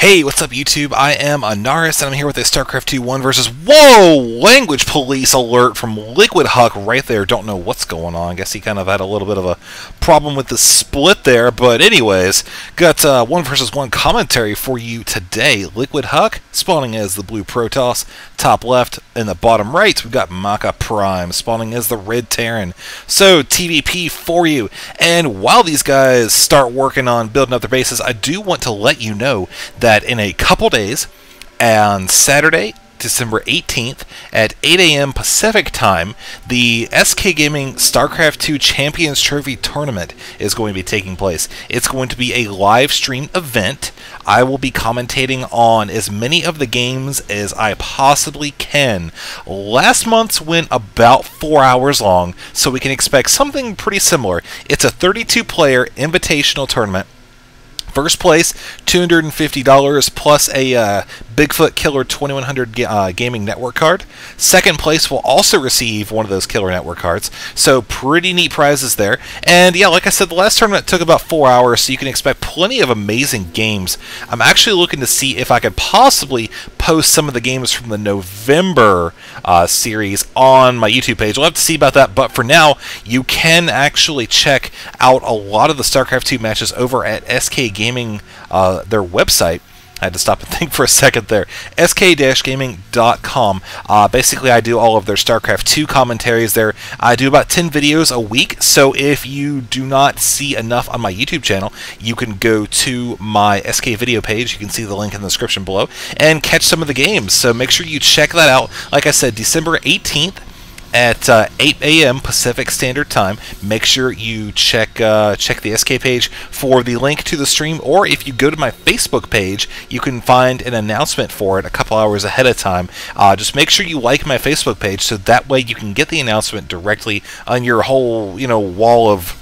Hey, what's up YouTube? I am Anaris, and I'm here with a StarCraft 2 1 versus... Whoa! Language police alert from Liquid HuK right there. Don't know what's going on. I guess he kind of had a little bit of a problem with the split there. But anyways, got 1 versus 1 commentary for you today. Liquid HuK spawning as the blue Protoss. Top left and the bottom right, we've got MakaPrime spawning as the red Terran. So, TVP for you. And while these guys start working on building up their bases, I do want to let you know that in a couple days, on Saturday, December 18th, at 8 a.m. Pacific time, the SK Gaming StarCraft 2 Champions Trophy Tournament is going to be taking place. It's going to be a live stream event. I will be commentating on as many of the games as I possibly can. Last month's went about 4 hours long, so we can expect something pretty similar. It's a 32-player invitational tournament. First place, $250 plus a Bigfoot Killer 2100 Gaming Network card. Second place will also receive one of those Killer Network cards. So pretty neat prizes there. And yeah, like I said, the last tournament took about 4 hours, so you can expect plenty of amazing games. I'm actually looking to see if I could possibly post some of the games from the November series on my YouTube page. We'll have to see about that, but for now, you can actually check out a lot of the StarCraft 2 matches over at SK Gaming, their website. I had to stop and think for a second there. sk-gaming.com. Basically, I do all of their StarCraft 2 commentaries there. I do about 10 videos a week, so if you do not see enough on my YouTube channel, you can go to my SK video page. You can see the link in the description below, and catch some of the games. So make sure you check that out. Like I said, December 18th, at 8 a.m. Pacific Standard Time. Make sure you check the SK page for the link to the stream, or if you go to my Facebook page, you can find an announcement for it a couple hours ahead of time. Just make sure you like my Facebook page, so that way you can get the announcement directly on your whole, wall of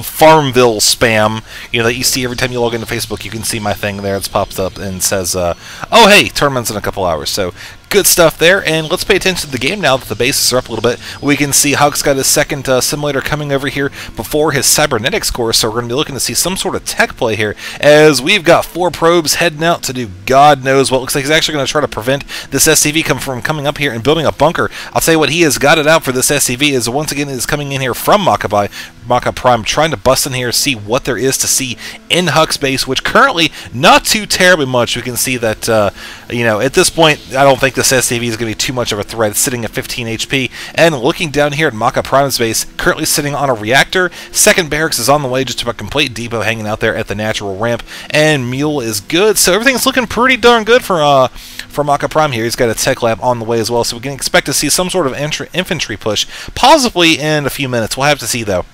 Farmville spam, that you see every time you log into Facebook. You can see my thing there. It's popped up and says, oh hey, tournament's in a couple hours. So good stuff there, and let's pay attention to the game now that the bases are up a little bit. We can see HuK's got his second simulator coming over here before his cybernetics course, so we're going to be looking to see some sort of tech play here, as we've got 4 probes heading out to do God knows what. Looks like he's actually going to try to prevent this SCV from coming up here and building a bunker. I'll tell you what, he has got it out for this SCV, is once again is coming in here from MakaPrime, trying to bust in here, see what there is to see in HuK's base, which currently not too terribly much. We can see that, at this point, I don't think this SCV is going to be too much of a threat. It's sitting at 15 HP, and looking down here at MakaPrime's base, currently sitting on a reactor. Second barracks is on the way, just about complete depot hanging out there at the natural ramp, and Mule is good. So everything's looking pretty darn good for MakaPrime here. He's got a tech lab on the way as well, so we can expect to see some sort of infantry push, possibly in a few minutes. We'll have to see, though.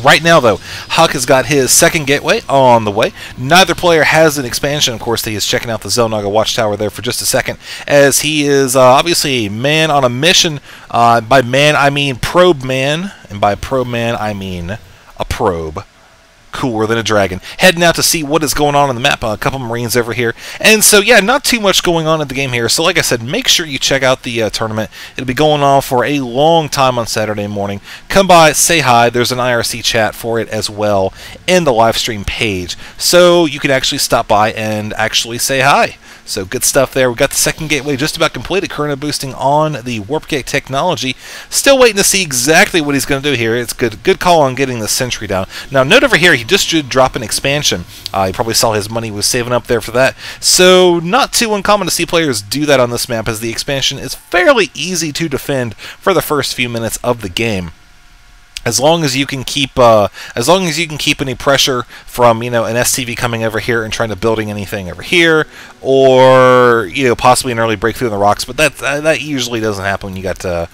Right now, though, HuK has got his second gateway on the way. Neither player has an expansion. Of course, he is checking out the Zelnaga watchtower there for just a second, as he is obviously a man on a mission. By man, I mean probe man, and by probe man, I mean a probe. Cooler than a dragon. Heading out to see what is going on the map. A couple Marines over here. And so, yeah, not too much going on in the game here. So, like I said, make sure you check out the tournament. It'll be going on for a long time on Saturday morning. Come by, say hi. There's an IRC chat for it as well in the live stream page. So, you can actually stop by and actually say hi. So good stuff there. We've got the second gateway just about completed. Current boosting on the Warp Gate technology. Still waiting to see exactly what he's going to do here. It's good call on getting the sentry down. Now note over here, he just should drop an expansion. You probably saw his money was saving up there for that. So not too uncommon to see players do that on this map, as the expansion is fairly easy to defend for the first few minutes of the game. As long as you can keep any pressure from an SCV coming over here and trying to building anything over here, or possibly an early breakthrough in the rocks, but that usually doesn't happen when you got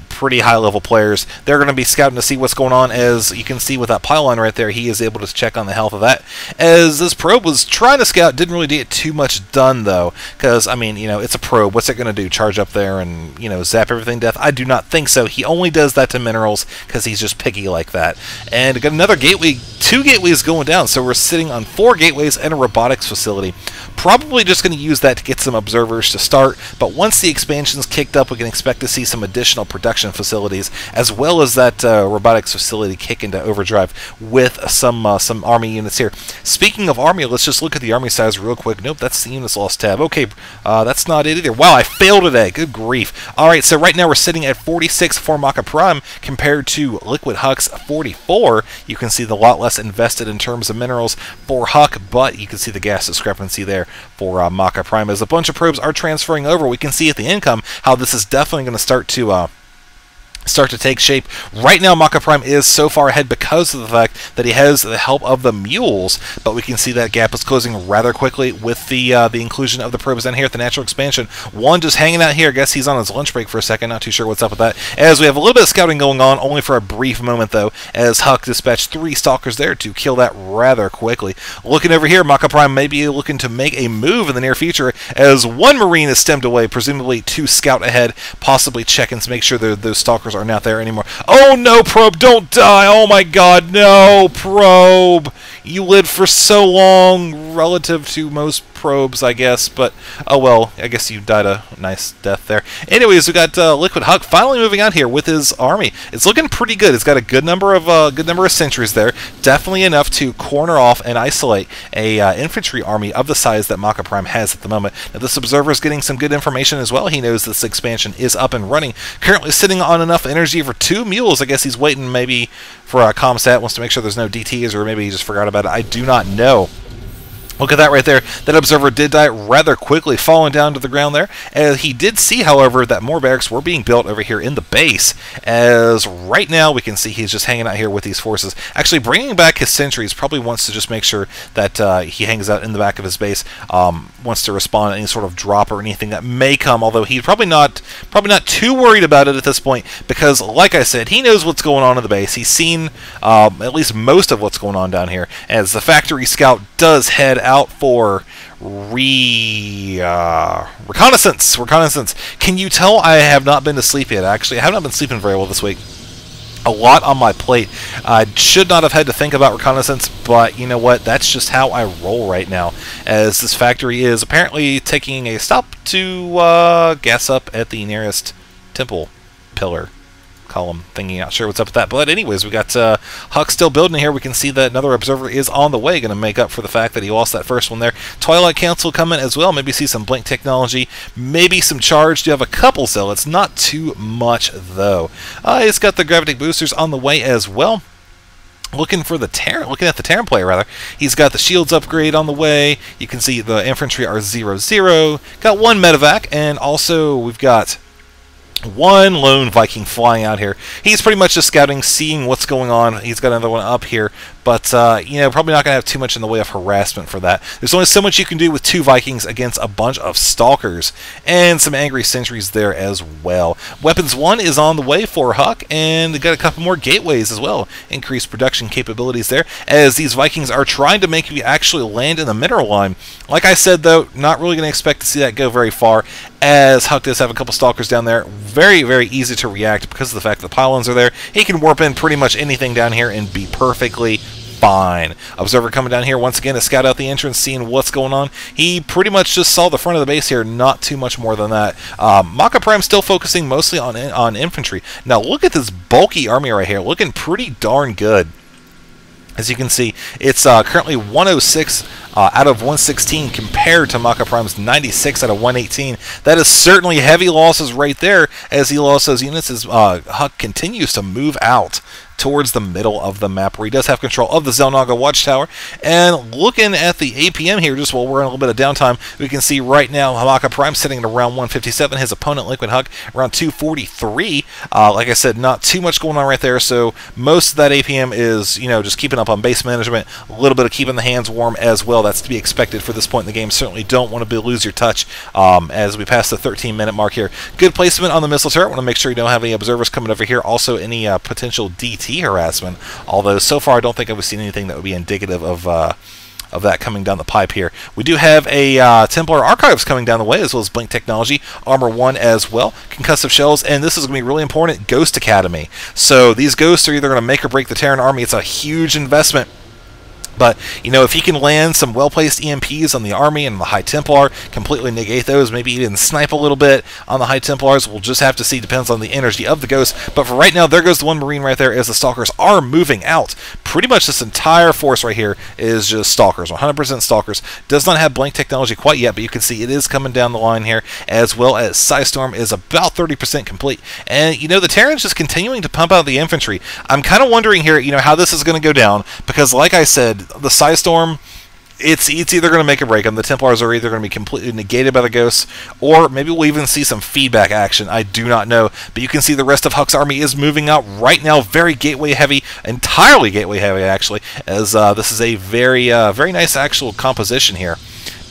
pretty high level players. They're going to be scouting to see what's going on. As you can see with that pylon right there, he is able to check on the health of that. As this probe was trying to scout, didn't really get too much done though, because it's a probe. What's it going to do? Charge up there and zap everything to death? I do not think so. He only does that to minerals because he's just picky like that. And got another gateway, 2 gateways going down, so we're sitting on 4 gateways and a robotics facility. Probably just going to use that to get some observers to start, but once the expansion's kicked up, we can expect to see some additional production facilities, as well as that robotics facility kick into overdrive with some army units here. Speaking of army, let's just look at the army size real quick. Nope, that's the units lost tab. Okay, that's not it either. Wow, I failed today. Good grief. Alright, so right now we're sitting at 46 for MakaPrime compared to Liquid HuK's 44. You can see the lot less invested in terms of minerals for HuK, but you can see the gas discrepancy there for MakaPrime. As a bunch of probes are transferring over, we can see at the income how this is definitely going to start to take shape. Right now, MakaPrime is so far ahead because of the fact that he has the help of the mules, but we can see that gap is closing rather quickly with the inclusion of the probes down here at the natural expansion. One just hanging out here. I guess he's on his lunch break for a second. Not too sure what's up with that. As we have a little bit of scouting going on, only for a brief moment though, as HuK dispatched 3 stalkers there to kill that rather quickly. Looking over here, MakaPrime may be looking to make a move in the near future, as 1 Marine is stemmed away, presumably to scout ahead, possibly check and make sure those stalkers are not there anymore. Oh no, probe, don't die! Oh my god, no, probe! You lived for so long relative to most probes, I guess, but oh well, I guess you died a nice death there. Anyways, we got Liquid HuK finally moving out here with his army. It's looking pretty good. It's got a good number of sentries there, definitely enough to corner off and isolate a infantry army of the size that MakaPrime has at the moment. Now, this observer is getting some good information as well. He knows this expansion is up and running. Currently sitting on enough energy for 2 mules. I guess he's waiting maybe for a comsat, wants to make sure there's no DTs, or maybe he just forgot about it. I do not know. Look at that right there. That observer did die rather quickly, falling down to the ground there. He did see, however, that more barracks were being built over here in the base, as right now we can see he's just hanging out here with these forces. Actually, bringing back his sentries, probably wants to just make sure that he hangs out in the back of his base, wants to respond to any sort of drop or anything that may come, although he's probably not too worried about it at this point, because, like I said, he knows what's going on in the base. He's seen at least most of what's going on down here, as the factory scout does head out for reconnaissance. Can you tell I have not been to sleep yet? Actually, I have not been sleeping very well this week. A lot on my plate. I should not have had to think about reconnaissance, but you know what? That's just how I roll right now, as this factory is apparently taking a stop to gas up at the nearest temple pillar column thingy. Not sure what's up with that, but anyways, we got HuK still building here. We can see that another observer is on the way, going to make up for the fact that he lost that first one there. Twilight Council coming as well. Maybe see some blink technology, maybe some charge. Do have a couple zealots, not too much though. It's got the gravity boosters on the way as well. Looking at the Terran player, rather. He's got the shields upgrade on the way. You can see the infantry are 0-0. Got 1 medevac, and also we've got 1 lone Viking flying out here. He's pretty much just scouting, seeing what's going on. He's got another one up here, but you know, probably not going to have too much in the way of harassment for that. There's only so much you can do with 2 Vikings against a bunch of stalkers, and some angry sentries there as well. Weapons 1 is on the way for HuK, and they got a couple more gateways as well. Increased production capabilities there, as these Vikings are trying to make you actually land in the mineral line. Like I said, though, not really going to expect to see that go very far, as HuK does have a couple stalkers down there. Very, very easy to react because of the fact that the pylons are there. He can warp in pretty much anything down here and be perfectly fine. Observer coming down here once again to scout out the entrance, seeing what's going on. He pretty much just saw the front of the base here, not too much more than that. MakaPrime still focusing mostly on infantry. Now look at this bulky army right here, looking pretty darn good. As you can see, it's currently 106 out of 116 compared to MakaPrime's 96 out of 118. That is certainly heavy losses right there, as he lost those units as HuK continues to move out towards the middle of the map, where he does have control of the Zelnaga Watchtower. And looking at the APM here, just while we're in a little bit of downtime, we can see right now MakaPrime sitting at around 157, his opponent Liquid HuK around 243. Like I said, not too much going on right there, so most of that APM is, you know, just keeping up on base management, a little bit of keeping the hands warm as well. That's to be expected for this point in the game. Certainly don't want to lose your touch as we pass the 13-minute mark here. Good placement on the missile turret. Want to make sure you don't have any observers coming over here. Also, any potential DT harassment. Although so far I don't think I've seen anything that would be indicative of of that coming down the pipe here. We do have a Templar Archives coming down the way, as well as Blink Technology, Armor 1 as well, Concussive Shells, and this is going to be really important, Ghost Academy. So these ghosts are either going to make or break the Terran army. It's a huge investment. But, you know, if he can land some well-placed EMPs on the army and the High Templar, completely negate those, maybe even snipe a little bit on the High Templars, we'll just have to see. Depends on the energy of the Ghost. But for right now, there goes the one Marine right there as the Stalkers are moving out. Pretty much this entire force right here is just Stalkers, 100% Stalkers. Does not have Blank Technology quite yet, but you can see it is coming down the line here, as well as Psystorm is about 30% complete. And, you know, the Terran's just continuing to pump out the infantry. I'm kind of wondering here, you know, how this is going to go down, because like I said, the Psystorm, it's either going to make or break them. The Templars are either going to be completely negated by the Ghosts, or maybe we'll even see some feedback action. I do not know. But you can see the rest of HuK's army is moving out right now. Very gateway heavy, entirely gateway heavy actually, as this is a very nice actual composition here.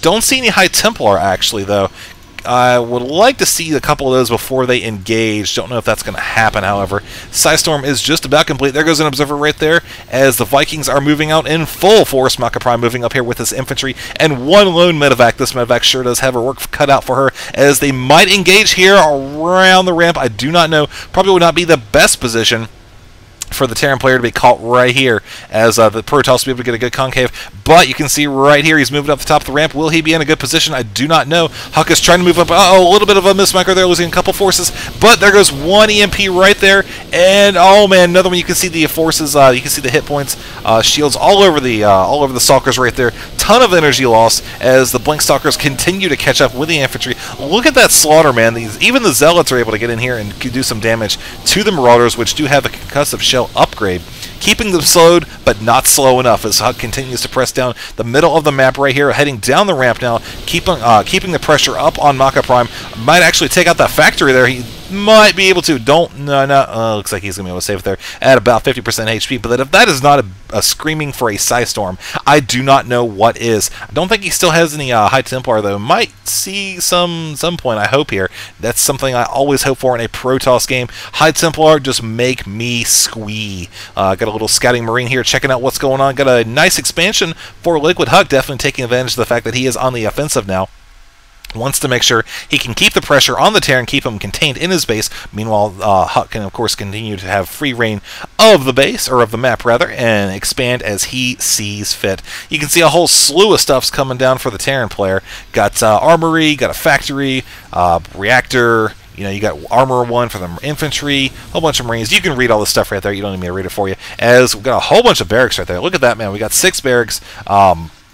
Don't see any High Templar actually though. I would like to see a couple of those before they engage. Don't know if that's going to happen, however. Psystorm is just about complete. There goes an Observer right there as the Vikings are moving out in full force. MakaPrime moving up here with his infantry and one lone medevac. This medevac sure does have her work cut out for her as they might engage here around the ramp. I do not know. Probably would not be the best position for the Terran player to be caught right here, as the Protoss will be able to get a good concave. But you can see right here, he's moving up the top of the ramp. Will he be in a good position? I do not know. HuK is trying to move up. Uh-oh, a little bit of a mismicro there, losing a couple forces. But there goes one EMP right there. And, oh man, another one. You can see the forces, you can see the hit points, shields all over the Stalkers right there. Ton of energy loss as the Blink Stalkers continue to catch up with the infantry. Look at that slaughter, man. Even the Zealots are able to get in here and do some damage to the Marauders, which do have a concussive shell upgrade, keeping them slowed but not slow enough as HuK continues to press down the middle of the map right here, heading down the ramp now, keeping the pressure up on MakaPrime. Might actually take out that factory there. He might be able to. Looks like he's going to be able to save it there at about 50% HP. But if that is not a screaming for a Psystorm, I do not know what is. I don't think he still has any High Templar, though. Might see some point, I hope, here. That's something I always hope for in a Protoss game. High Templar, just make me squee. Got a little scouting Marine here checking out what's going on. Got a nice expansion for Liquid HuK, definitely taking advantage of the fact that he is on the offensive now. Wants to make sure he can keep the pressure on the Terran, keep him contained in his base. Meanwhile, HuK can, of course, continue to have free reign of the base, or of the map, rather, and expand as he sees fit. You can see a whole slew of stuff's coming down for the Terran player. Got armory, got a factory, reactor. You know, you got Armor 1 for the infantry, a whole bunch of Marines. You can read all this stuff right there. You don't need me to read it for you. As we've got a whole bunch of barracks right there. Look at that, man. We got 6 barracks.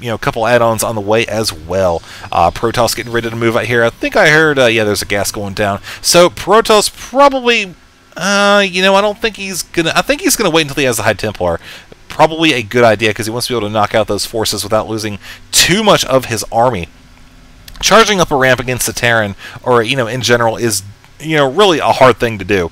You know, a couple add-ons on the way as well. Protoss getting ready to move out here. I think I heard, yeah, there's a gas going down. So Protoss probably, you know, I think he's gonna wait until he has the High Templar. Probably a good idea because he wants to be able to knock out those forces without losing too much of his army. Charging up a ramp against the Terran, or, you know, in general, is, you know, really a hard thing to do.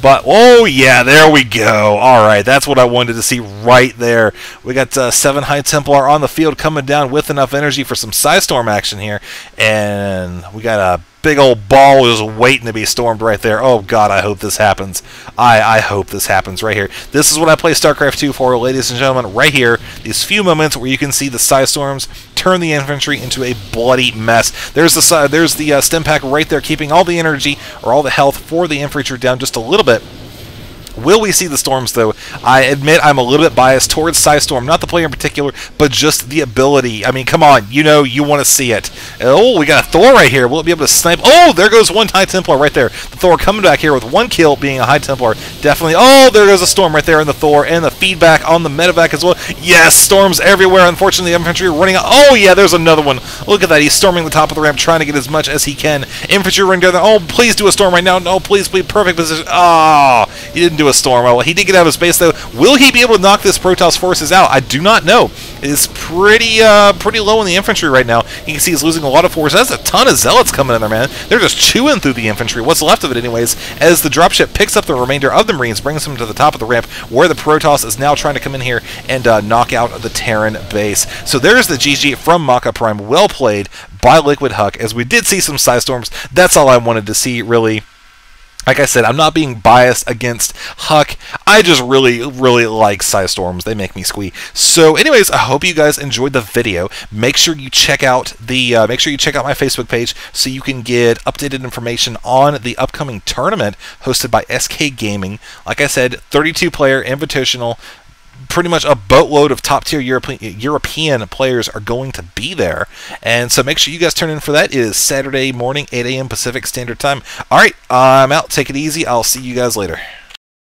But, oh yeah, there we go. Alright, that's what I wanted to see right there. We got 7 High Templar on the field coming down with enough energy for some Psystorm action here. And we got a big old ball just waiting to be stormed right there. Oh god, I hope this happens. I hope this happens right here. This is what I play StarCraft 2 for, ladies and gentlemen, right here. These few moments where you can see the Psystorms turn the infantry into a bloody mess. There's the stem pack right there, keeping all the energy, or all the health for the infantry down just a little bit. Will we see the storms, though? I admit I'm a little bit biased towards Psystorm, not the player in particular, but just the ability. I mean, come on, you know, you want to see it. Oh, we got a Thor right here. Will it be able to snipe? Oh, there goes one High Templar right there. The Thor coming back here with 1 kill, being a High Templar. Definitely. Oh, there goes a storm right there in the Thor, and the feedback on the medevac as well. Yes, storms everywhere. Unfortunately, the infantry are running out. Oh, yeah, there's another one. Look at that. He's storming the top of the ramp, trying to get as much as he can. Infantry running together. Oh, please do a storm right now. No, please, perfect position. Oh, he didn't do a storm. Well, he did get out of his base, though. Will he be able to knock this Protoss forces out? I do not know. It's pretty low in the infantry right now. You can see he's losing a lot of forces. That's a ton of Zealots coming in there, man. They're just chewing through the infantry. What's left of it, anyways, as the dropship picks up the remainder of the Marines, brings them to the top of the ramp, where the Protoss is now trying to come in here and knock out the Terran base. So there's the GG from MakaPrime. Well played by Liquid HuK, as we did see some Psystorms. That's all I wanted to see, really. Like I said, I'm not being biased against HuK. I just really like Psystorms. They make me squee. So, anyways, I hope you guys enjoyed the video. Make sure you check out my Facebook page so you can get updated information on the upcoming tournament hosted by SK Gaming. Like I said, 32-player invitational. Pretty much a boatload of top-tier European players are going to be there. And so make sure you guys turn in for that. It is Saturday morning, 8 a.m. Pacific Standard Time. All right, I'm out. Take it easy. I'll see you guys later.